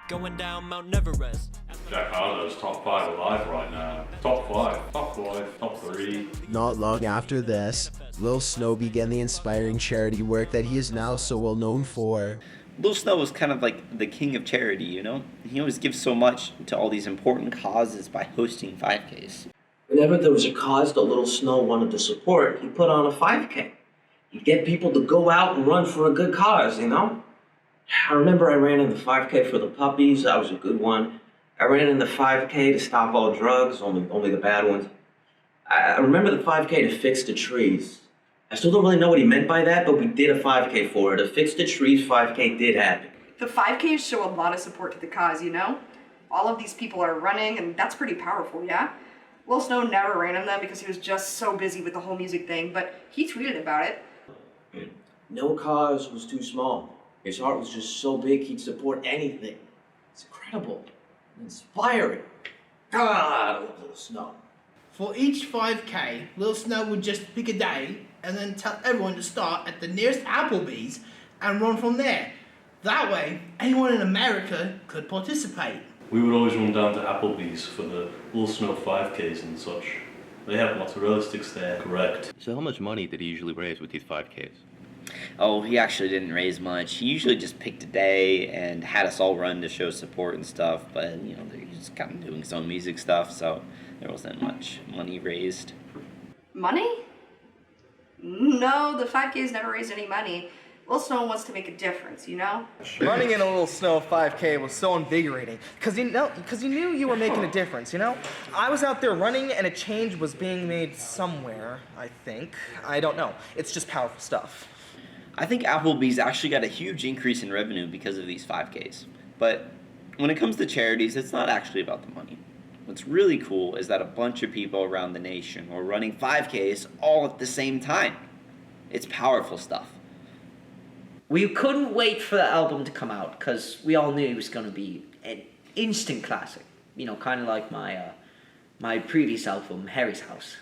Going down Mount Neverest. Jack Harlow's top 5 alive right now. Top 5, top 3. Not long after this, Lil Snow began the inspiring charity work that he is now so well known for. Lil Snow was kind of like the king of charity, you know? He always gives so much to all these important causes by hosting 5Ks. Whenever there was a cause that Lil Snow wanted to support, he put on a 5K. He'd get people to go out and run for a good cause, you know? I remember I ran in the 5K for the puppies. That was a good one. I ran in the 5K to stop all drugs, only the bad ones. I remember the 5K to fix the trees. I still don't really know what he meant by that, but we did a 5K for it. A Fix the Trees 5K did happen. The 5Ks show a lot of support to the cause, you know? All of these people are running, and that's pretty powerful, yeah? Lil Snow never ran in them because he was just so busy with the whole music thing, but he tweeted about it. No cause was too small. His heart was just so big he'd support anything. It's incredible. Inspiring. God, I love Lil Snow. For each 5K, Lil Snow would just pick a day and then tell everyone to start at the nearest Applebee's and run from there. That way, anyone in America could participate. We would always run down to Applebee's for the Lil Snow 5Ks and such. They have mozzarella sticks there, correct. So how much money did he usually raise with these 5Ks? Oh, he actually didn't raise much. He usually just picked a day and had us all run to show support and stuff, but, you know, he's just kind of doing his own music stuff, so there wasn't much money raised. Money? No, the 5Ks never raised any money. Lil Snow wants to make a difference, you know? Running in a Lil Snow 5K was so invigorating, because you knew you were making a difference, you know? I was out there running, and a change was being made somewhere, I think. I don't know. It's just powerful stuff. I think Applebee's actually got a huge increase in revenue because of these 5Ks. But when it comes to charities, it's not actually about the money. What's really cool is that a bunch of people around the nation were running 5Ks all at the same time. It's powerful stuff. We couldn't wait for the album to come out because we all knew it was going to be an instant classic. You know, kind of like my previous album, Harry's House.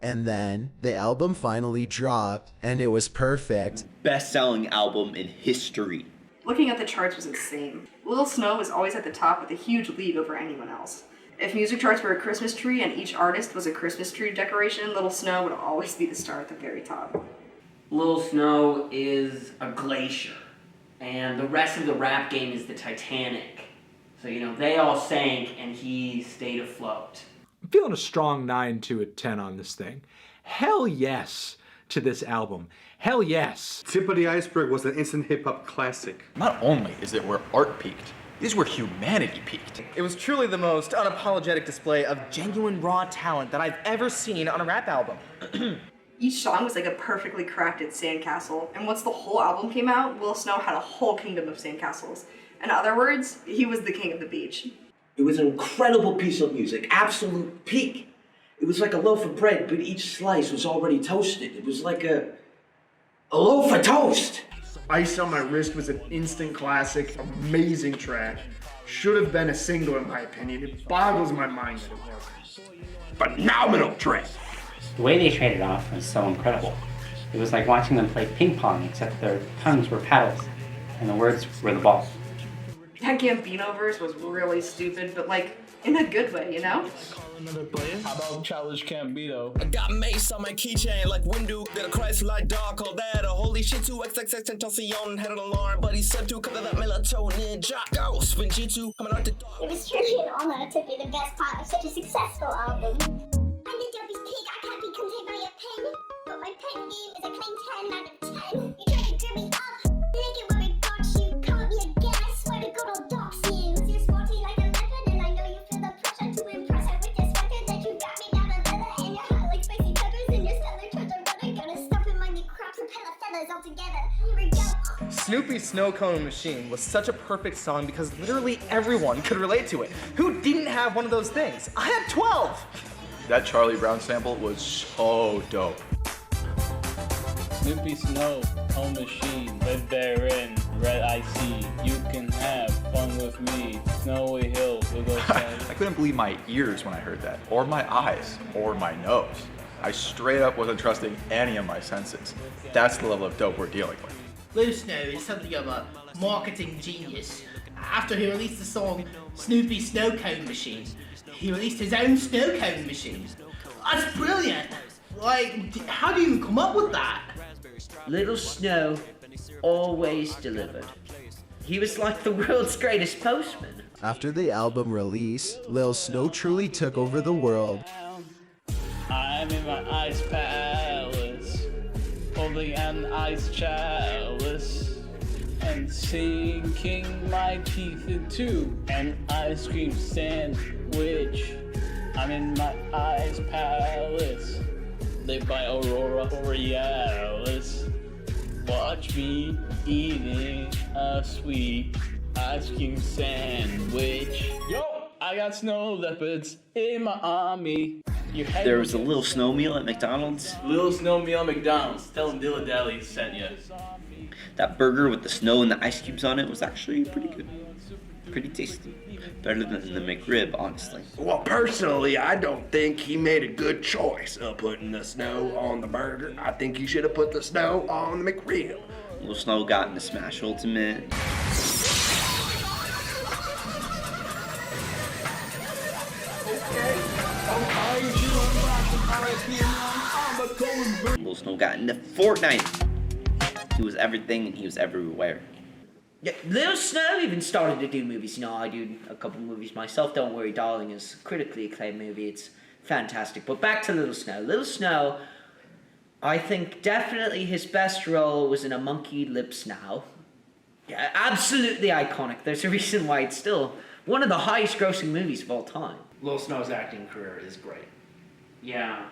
And then the album finally dropped, and it was perfect. Best-selling album in history. Looking at the charts was insane. Lil Snow was always at the top with a huge lead over anyone else. If music charts were a Christmas tree and each artist was a Christmas tree decoration, Lil Snow would always be the star at the very top. Lil Snow is a glacier, and the rest of the rap game is the Titanic. So, you know, they all sank, and he stayed afloat. I'm feeling a strong 9 to a 10 on this thing. Hell yes to this album. Hell yes. Tip of the Iceberg was an instant hip-hop classic. Not only is it where art peaked, this is where humanity peaked. It was truly the most unapologetic display of genuine raw talent that I've ever seen on a rap album. Each song was like a perfectly crafted sandcastle, and once the whole album came out, Lil Snow had a whole kingdom of sandcastles. In other words, he was the king of the beach. It was an incredible piece of music, absolute peak. It was like a loaf of bread, but each slice was already toasted. It was like a loaf of toast. Ice on My Wrist was an instant classic, amazing track. Should have been a single in my opinion. It boggles my mind that it wasn't. Phenomenal track. The way they traded off was so incredible. It was like watching them play ping pong, except their tongues were paddles and the words were the balls. That Gambino verse was really stupid, but like, in a good way, you know? How about Childish Gambino? I got Mace on my keychain like Windu. Did a Christ-like dog call that a holy shit to XXX Tentacion. Had an alarm, but he said to cover that melatonin. Jocko, spin G2, coming out the door. It was truly an honor to be the best part of such a successful album. I'm the dopest pig, I can't be contained by a pen. But my pen game is a clean 10 out of 10. You try to grip me up, make it where it got you. Come at me again, I swear to God I'll dox you. Snoopy's Snow Cone Machine was such a perfect song because literally everyone could relate to it. Who didn't have one of those things? I had 12! That Charlie Brown sample was so dope. Snoopy Snow Cone Machine, red therein, red I see. You can have fun with me. Snowy hills, little I couldn't believe my ears when I heard that, or my eyes, or my nose. I straight up wasn't trusting any of my senses. That's the level of dope we're dealing with. Lil Snow is something of a marketing genius. After he released the song Snoopy Snow Cone Machine, he released his own snow cone machine. That's brilliant! Like, how do you come up with that? Little Snow always delivered. He was like the world's greatest postman. After the album release, Lil Snow truly took over the world. I'm in my ice palace, holding an ice chalice, and sinking my teeth into an ice cream sandwich. I'm in my ice palace, lit by Aurora Borealis. Watch me eating a sweet ice cream sandwich. Yo, I got snow leopards in my army. There was a Little Snow meal at McDonald's. Little Snow meal at McDonald's. Tell them Dilla Dally sent you. That burger with the snow and the ice cubes on it was actually pretty good. Pretty tasty. Better than the McRib, honestly. Well, personally, I don't think he made a good choice of putting the snow on the burger. I think he should have put the snow on the McRib. Little Snow got into Smash Ultimate. Little Snow got into Fortnite. He was everything and he was everywhere. Yeah, Little Snow even started to do movies. You know, I do a couple movies myself. Don't Worry, Darling is a critically acclaimed movie. It's fantastic. But back to Little Snow. Little Snow, I think definitely his best role was in A Monkey Lips Now. Yeah, absolutely iconic. There's a reason why it's still one of the highest grossing movies of all time. Lil Snow's acting career is great. Yeah,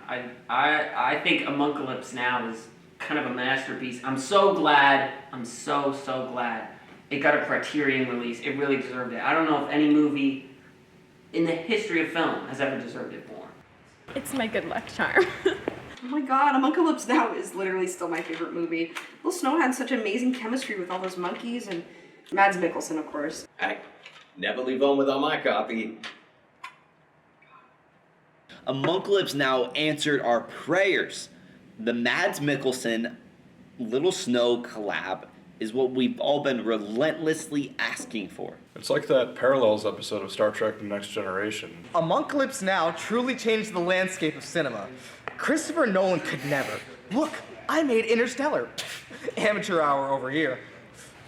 I think Amoncalypse Now is kind of a masterpiece. I'm so glad, I'm so glad it got a Criterion release. It really deserved it. I don't know if any movie in the history of film has ever deserved it more. It's my good luck charm. Oh my god, Amoncalypse Now is literally still my favorite movie. Lil Snow had such amazing chemistry with all those monkeys and Mads Mikkelsen, of course. Hey, never leave home without my copy. Amoncalypse Now answered our prayers. The Mads Mikkelsen Little Snow collab is what we've all been relentlessly asking for. It's like that Parallels episode of Star Trek The Next Generation. Amoncalypse Now truly changed the landscape of cinema. Christopher Nolan could never. Look, I made Interstellar. Amateur hour over here.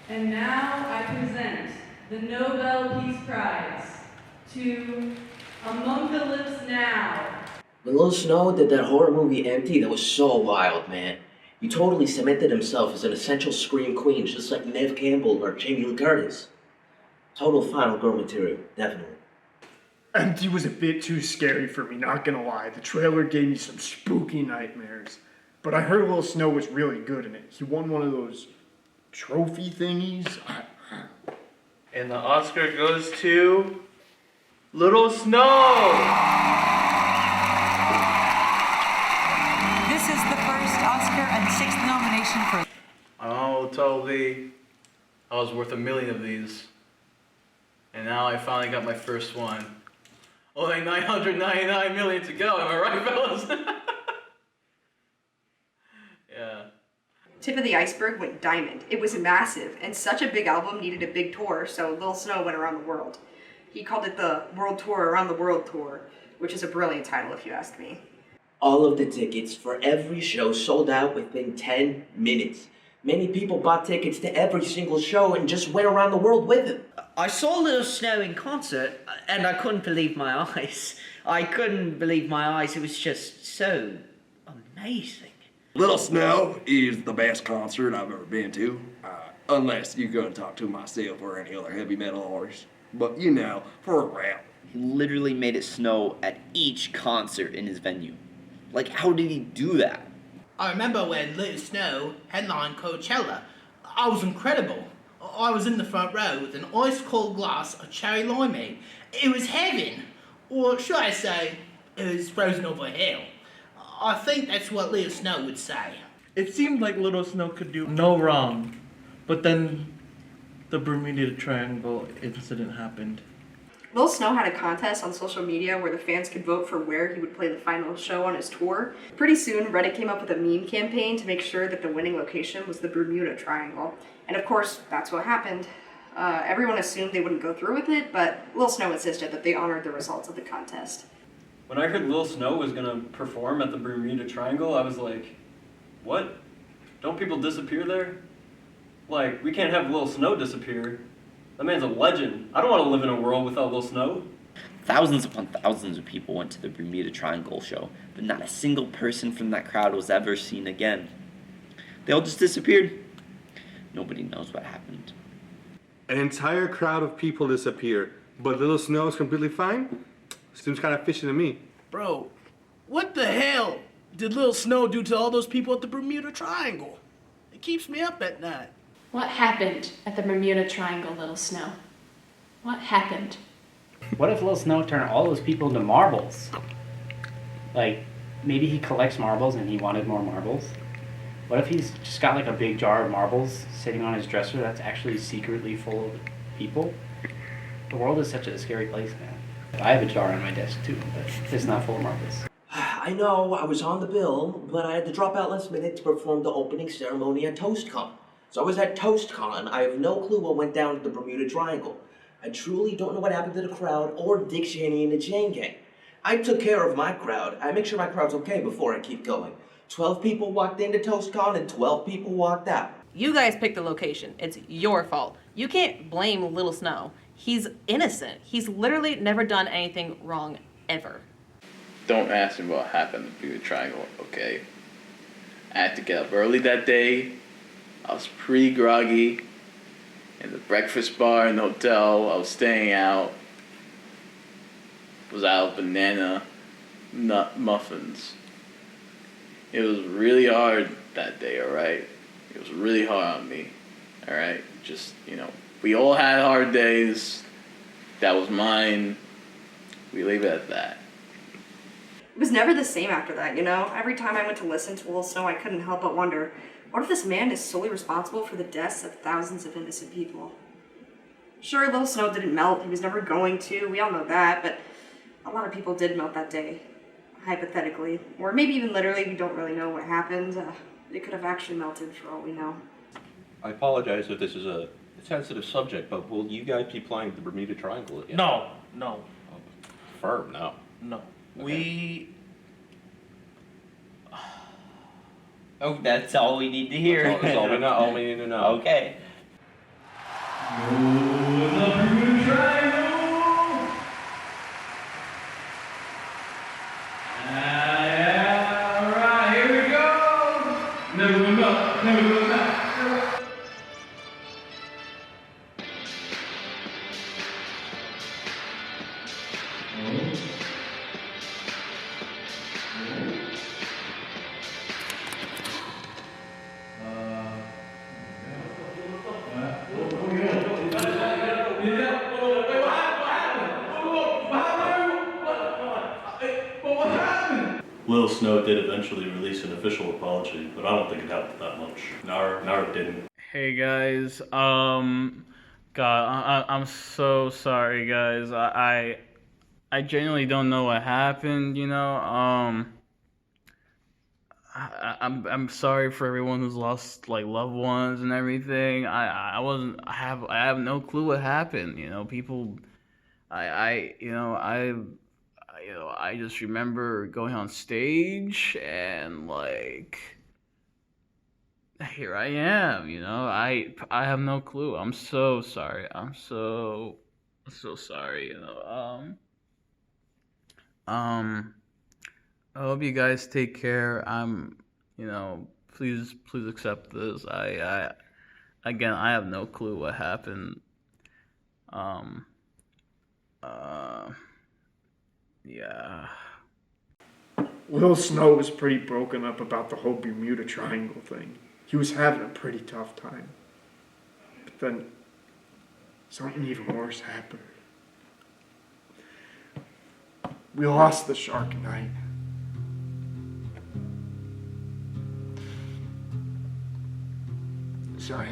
And now I present the Nobel Peace Prize to Amoncalypse Now. When Lil Snow did that horror movie Empty, that was so wild, man. He totally cemented himself as an essential scream queen, just like Neve Campbell or Jamie Lee Curtis. Total final girl material, definitely. Empty was a bit too scary for me, not gonna lie. The trailer gave me some spooky nightmares. But I heard Lil Snow was really good in it. He won one of those trophy thingies. And the Oscar goes to Little Snow! This is the first Oscar and 6th nomination for... Oh, totally. I was worth 1 million of these. And now I finally got my first one. Only 999 million to go, am I right, fellas? Yeah. Tip of the Iceberg went diamond. It was massive, and such a big album needed a big tour, so Lil Snow went around the world. He called it the World Tour Around the World Tour, which is a brilliant title if you ask me. All of the tickets for every show sold out within 10 minutes. Many people bought tickets to every single show and just went around the world with him. I saw Little Snow in concert, and I couldn't believe my eyes. I couldn't believe my eyes. It was just so amazing. Little Snow is the best concert I've ever been to, unless you're going to talk to myself or any other heavy metal artist. But you know, for a rap. He literally made it snow at each concert in his venue. Like, how did he do that? I remember when Little Snow headlined Coachella. I was incredible. I was in the front row with an ice-cold glass of cherry limeade. It was heaven. Or should I say, it was frozen over hell. I think that's what Lil Snow would say. It seemed like Little Snow could do no wrong, but then the Bermuda Triangle incident happened. Lil Snow had a contest on social media where the fans could vote for where he would play the final show on his tour. Pretty soon, Reddit came up with a meme campaign to make sure that the winning location was the Bermuda Triangle. And of course, that's what happened. Everyone assumed they wouldn't go through with it, but Lil Snow insisted that they honored the results of the contest. When I heard Lil Snow was gonna perform at the Bermuda Triangle, I was like, what? Don't people disappear there? Like, we can't have Lil Snow disappear. That man's a legend. I don't want to live in a world without Lil Snow. Thousands upon thousands of people went to the Bermuda Triangle show, but not a single person from that crowd was ever seen again. They all just disappeared. Nobody knows what happened. An entire crowd of people disappear, but Little Snow is completely fine? Seems kind of fishy to me. Bro, what the hell did Lil Snow do to all those people at the Bermuda Triangle? It keeps me up at night. What happened at the Bermuda Triangle, Little Snow? What happened? What if Lil Snow turned all those people into marbles? Like, maybe he collects marbles and he wanted more marbles. What if he's just got like a big jar of marbles sitting on his dresser that's actually secretly full of people? The world is such a scary place now. I have a jar on my desk too, but it's not full of marbles. I know I was on the bill, but I had to drop out last minute to perform the opening ceremony at ToastCon. So I was at ToastCon. I have no clue what went down at the Bermuda Triangle. I truly don't know what happened to the crowd or Dick Cheney and the Chain Gang. I took care of my crowd. I make sure my crowd's okay before I keep going. 12 people walked into ToastCon and 12 people walked out. You guys picked the location. It's your fault. You can't blame Little Snow. He's innocent. He's literally never done anything wrong, ever. Don't ask me what happened at the Bermuda Triangle, okay? I had to get up early that day. I was pretty groggy. In the breakfast bar in the hotel I was staying out was out of banana nut muffins. It was really hard that day, alright? It was really hard on me, alright? Just, we all had hard days. That was mine. We leave it at that. It was never the same after that, Every time I went to listen to Lil Snow, I couldn't help but wonder, what if this man is solely responsible for the deaths of thousands of innocent people? Sure, Lil Snow didn't melt. He was never going to. We all know that, but a lot of people did melt that day. Hypothetically. Or maybe even literally, we don't really know what happened. They could have actually melted for all we know. I apologize if this is a sensitive subject, but will you guys be playing the Bermuda Triangle again? No. Firm, no. No. Okay. Oh, that's all we need to hear. That's all we know. All we need to know. Okay. Lil Snow did eventually release an official apology, but I don't think it helped that much. No, it didn't. Hey guys, God, I'm so sorry, guys. I genuinely don't know what happened. I'm sorry for everyone who's lost loved ones and everything. I have no clue what happened. People, I just remember going on stage and here I am, I have no clue. I'm so sorry. I'm so sorry, I hope you guys take care. Please accept this. I have no clue what happened. Yeah. Lil Snow was pretty broken up about the whole Bermuda Triangle thing. He was having a pretty tough time. then something even worse happened. We lost the Shark Knight. Sorry,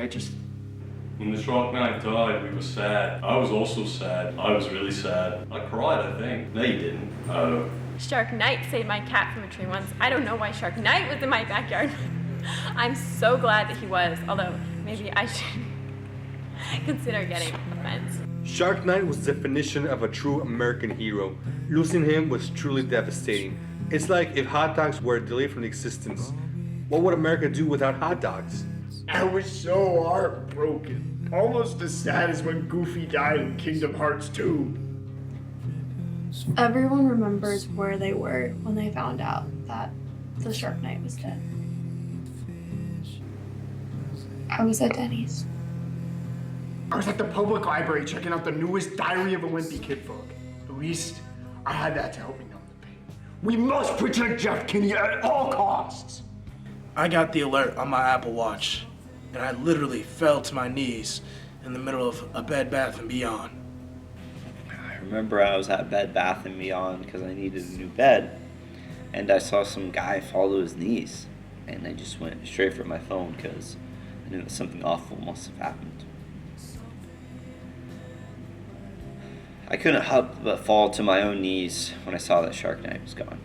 When the Shark Knight died, we were sad. I was also sad. I was really sad. I cried, I think. No, you didn't. Oh. Shark Knight saved my cat from a tree once. I don't know why Shark Knight was in my backyard. I'm so glad that he was, although maybe I should consider getting a fence. Shark Knight was the definition of a true American hero. Losing him was truly devastating. It's like if hot dogs were delayed from existence. What would America do without hot dogs? I was so heartbroken. Almost as sad as when Goofy died in Kingdom Hearts 2. Everyone remembers where they were when they found out that the Shark Knight was dead. I was at Denny's. I was at the public library checking out the newest Diary of a Wimpy Kid book. At least I had that to help me numb the pain. We must protect Jeff Kinney at all costs. I got the alert on my Apple Watch, and I literally fell to my knees in the middle of a Bed Bath & Beyond. I remember I was at Bed Bath & Beyond because I needed a new bed, and I saw some guy fall to his knees, and I just went straight for my phone because I knew that something awful must have happened. I couldn't help but fall to my own knees when I saw that Shark Knight was gone.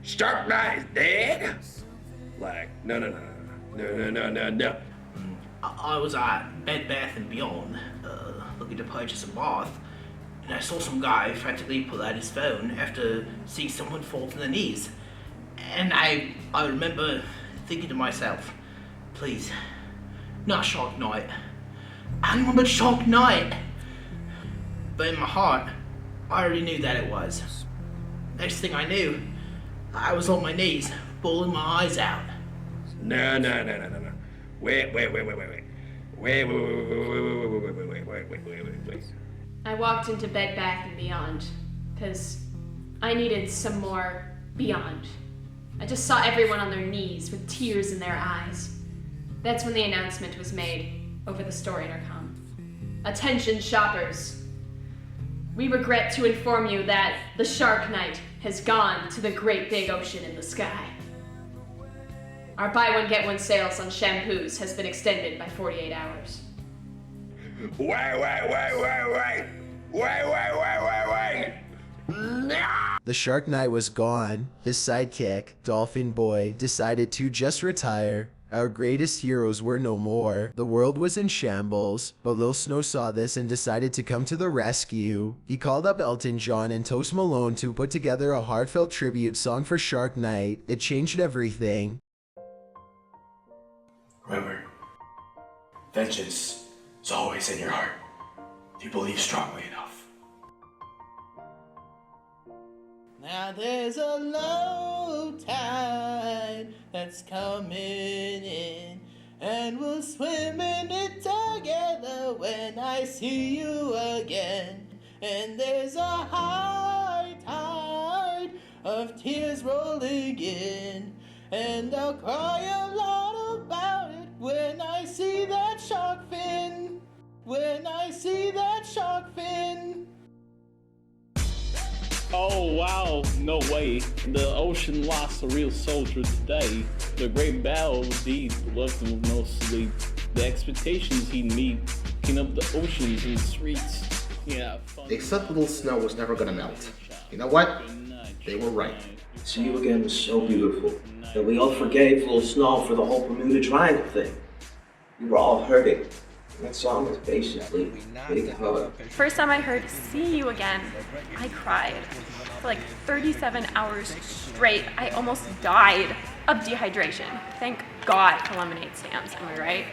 Shark Knight is dead? Like, no. I was at Bed Bath & Beyond, looking to purchase a bath, and I saw some guy frantically pull out his phone after seeing someone fall to their knees. And I remember thinking to myself, please, not Shark Knight. Anyone but Shark Knight. But in my heart, I already knew that it was. Next thing I knew, I was on my knees, bawling my eyes out. No. Wait. I walked into Bed Bath & Beyond because I needed some more beyond. I just saw everyone on their knees with tears in their eyes. That's when the announcement was made over the store intercom. Attention shoppers. We regret to inform you that the Shark Knight has gone to the great big ocean in the sky. Our buy one get one sales on shampoos has been extended by 48 hours. Wait. The Shark Knight was gone. His sidekick, Dolphin Boy, decided to just retire. Our greatest heroes were no more. The world was in shambles, but Lil Snow saw this and decided to come to the rescue. He called up Elton John and Toast Malone to put together a heartfelt tribute song for Shark Knight. It changed everything. Remember, vengeance is always in your heart if you believe strongly enough. Now there's a low tide that's coming in, and we'll swim in it together when I see you again. And there's a high tide of tears rolling in, and I'll cry a lot about it when I see that shark fin. When I see that shark fin. Oh wow, no way. The ocean lost a real soldier today. The great battle of the deep left him with no sleep. The expectations he'd meet, picking up the oceans and the streets. Yeah, fun. They said Little Snow was never gonna melt. You know what? They were right. See you again was so beautiful that we all forgave Little Snow for the whole Bermuda Triangle thing. We were all hurting. That song was basically a big hug. First time I heard See You Again, I cried. For like 37 hours straight, I almost died of dehydration. Thank God for lemonade stands, am I right?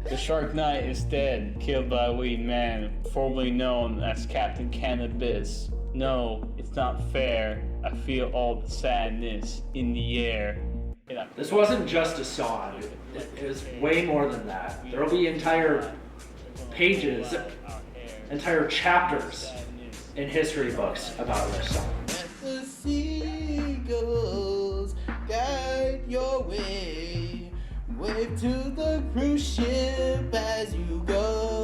The Shark Knight is dead, killed by a weed man, formerly known as Captain Cannabis. No, it's not fair. I feel all the sadness in the air. This wasn't just a song. It was way more than that. There will be entire pages, entire chapters in history books about this song. The seagulls guide your way. Wave to the cruise ship as you go.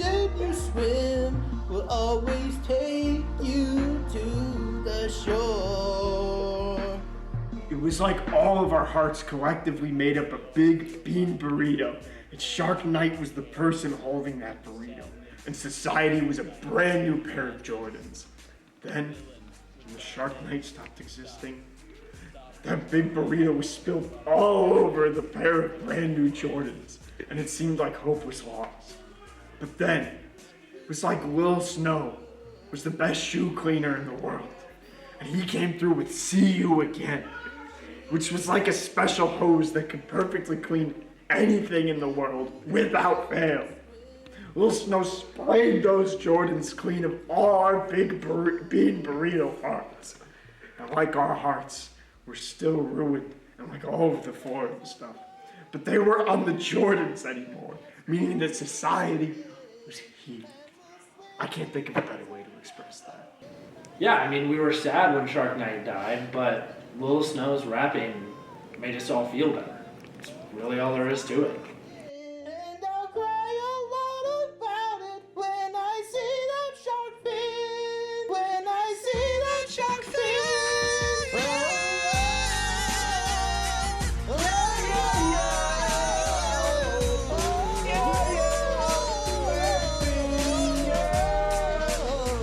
can you swim? We'll always take you to the shore. It was like all of our hearts collectively made up a big bean burrito, and Shark Knight was the person holding that burrito, and society was a brand new pair of Jordans. Then, when the Shark Knight stopped existing, that big burrito was spilled all over the pair of brand new Jordans, and it seemed like hope was lost. But then, it was like Lil Snow was the best shoe cleaner in the world, and he came through with See You Again, which was like a special hose that could perfectly clean anything in the world without fail. Lil Snow sprayed those Jordans clean of all our big bean burrito parts. And like our hearts, were still ruined, and like all of the Florida stuff. But they weren't on the Jordans anymore, meaning that society was healed. I can't think of a better way to express that. Yeah, I mean, we were sad when Shark Knight died, but Lil Snow's rapping made us all feel better. That's really all there is to it.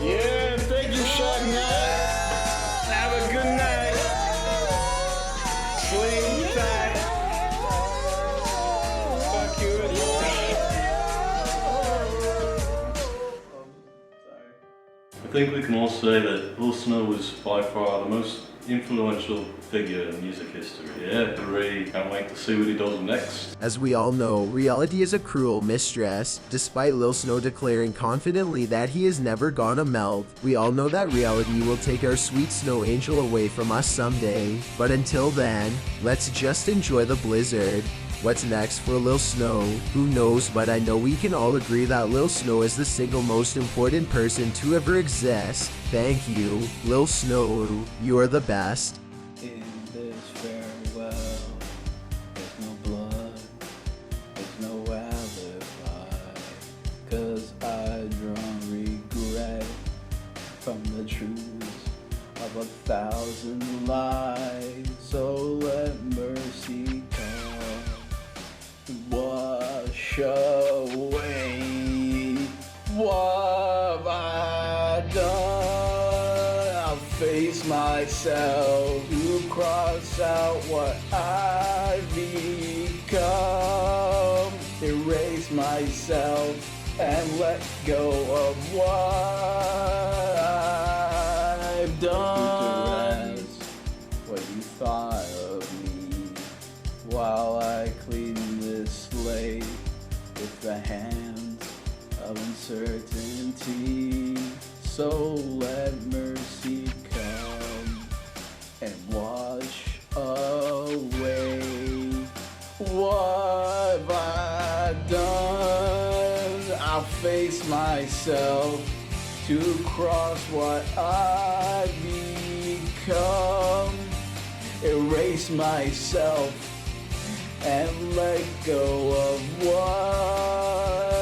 Yeah, thank you, Shark Knight. Have a good night. Sleep tight. Fuck you. I think we can all say that Lil Snow was by far the most influential figure in music history. Yeah, hooray. Can't wait to see what he does next. As we all know, reality is a cruel mistress. Despite Lil Snow declaring confidently that he is never gonna melt, we all know that reality will take our sweet snow angel away from us someday. But until then, let's just enjoy the blizzard. What's next for Lil Snow? Who knows, but I know we can all agree that Lil Snow is the single most important person to ever exist. Thank you, Lil Snow. You are the best. In this farewell, there's no blood, there's no alibi, 'cause I draw regret from the truth of 1,000 lies. So let mercy come, wash away what have I done. I'll face myself to cross out what I've become, erase myself and let go of what I've done. What you thought of me while I clean this slate with the hands of uncertainty. So let mercy come and wash away what have I done. I'll face myself to cross what I've become, erase myself and let go of what